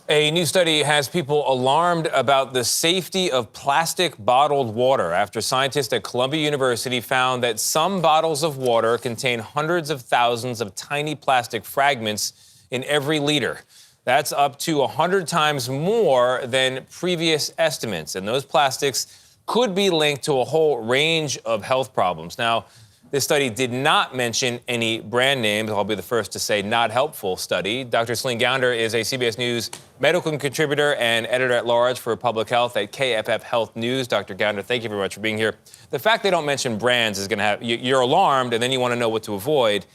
A new study has people alarmed about the safety of plastic bottled water after scientists at Columbia University found that some bottles of water contain hundreds of thousands of tiny plastic fragments in every liter. That's up to 100 times more than previous estimates. And those plastics could be linked to a whole range of health problems. Now, this study did not mention any brand names. I'll be the first to say not helpful study. Dr. Celine Gounder is a CBS News medical contributor and editor-at-large for public health at KFF Health News. Dr. Gounder, thank you very much for being here. The fact they don't mention brands is going to have, you're alarmed and then you want to know what to avoid.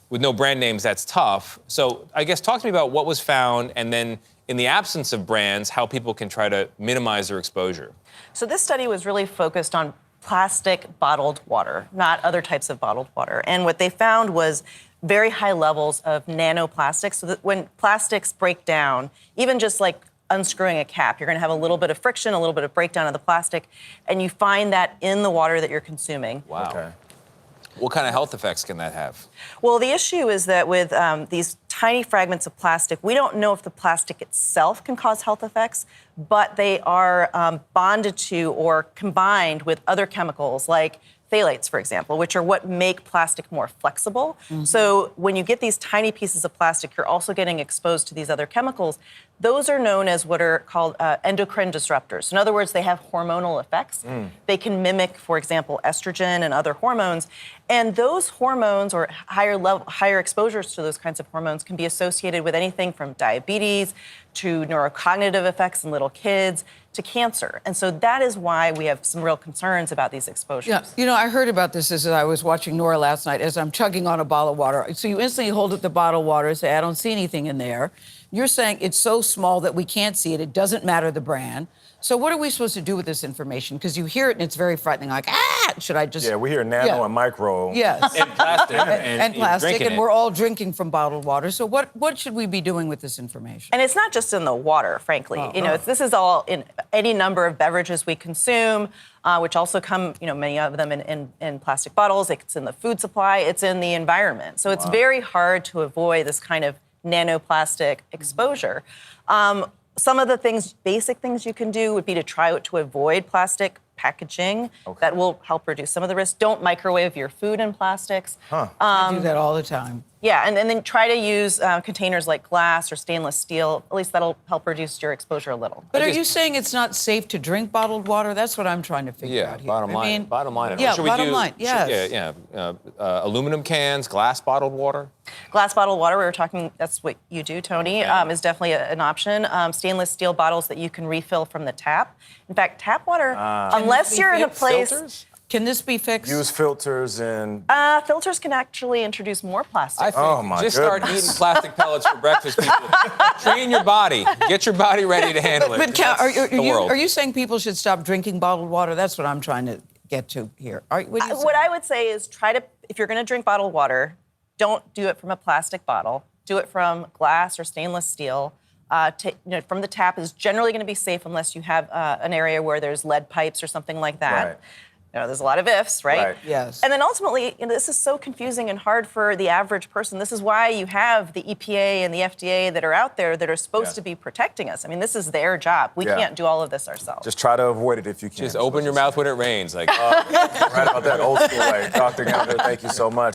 With no brand names, that's tough. So I guess talk to me about what was found and then in the absence of brands, how people can try to minimize their exposure. So this study was really focused on plastic bottled water, not other types of bottled water. And what they found was very high levels of nanoplastics. So that when plastics break down, even just like unscrewing a cap, you're going to have a little bit of friction, a little bit of breakdown of the plastic, and you find that in the water that you're consuming. Wow. Okay. What kind of health effects can that have? Well, the issue is that with these tiny fragments of plastic, we don't know if the plastic itself can cause health effects, but they are bonded to or combined with other chemicals like phthalates, for example, which are what make plastic more flexible. Mm-hmm. So when you get these tiny pieces of plastic, you're also getting exposed to these other chemicals. Those are known as what are called endocrine disruptors. In other words, they have hormonal effects. They can mimic, for example, estrogen and other hormones. And those hormones or higher exposures to those kinds of hormones can be associated with anything from diabetes to neurocognitive effects in little kids to cancer. And so that is why we have some real concerns about these exposures. Yeah, you know, I heard about this as I was watching Nora last night as I'm chugging on a bottle of water. So you instantly hold up the bottle of water and say, I don't see anything in there. You're saying it's so small that we can't see it. It doesn't matter the brand. So what are we supposed to do with this information? Because you hear it and it's very frightening, like, should I just... Yeah, we hear nano and micro. Yes. And plastic. and plastic, and we're all drinking from bottled water. So what should we be doing with this information? And it's not just in the water, frankly. This is all in any number of beverages we consume, which also come, many of them in plastic bottles. It's in the food supply. It's in the environment. So it's very hard to avoid this kind of nanoplastic exposure. Some of the basic things you can do would be to try to avoid plastic packaging. That will help reduce some of the risk. Don't microwave your food in plastics. I do that all the time. Yeah, and then try to use containers like glass or stainless steel. At least that'll help reduce your exposure a little. But are you saying it's not safe to drink bottled water? That's what I'm trying to figure out here. Bottom line. Yeah, bottom line, yes. Aluminum cans, glass bottled water? Glass bottled water, we were talking, that's what you do, Tony, is definitely an option. Stainless steel bottles that you can refill from the tap. In fact, tap water, unless you're in a place... Filters? Can this be fixed? Use filters and... Filters can actually introduce more plastic. I think just start eating plastic pellets for breakfast, people. Train your body. Get your body ready to handle it. But are you saying people should stop drinking bottled water? That's what I'm trying to get to here. What I would say is if you're going to drink bottled water, don't do it from a plastic bottle. Do it from glass or stainless steel. From the tap is generally going to be safe unless you have an area where there's lead pipes or something like that. Right. There's a lot of ifs, right? Yes. And then ultimately, this is so confusing and hard for the average person. This is why you have the EPA and the FDA that are out there that are supposed to be protecting us. I mean, this is their job. We can't do all of this ourselves. Just try to avoid it if you can. Just open your mouth when it rains. Right about that old school way. Dr. Gounder, thank you so much.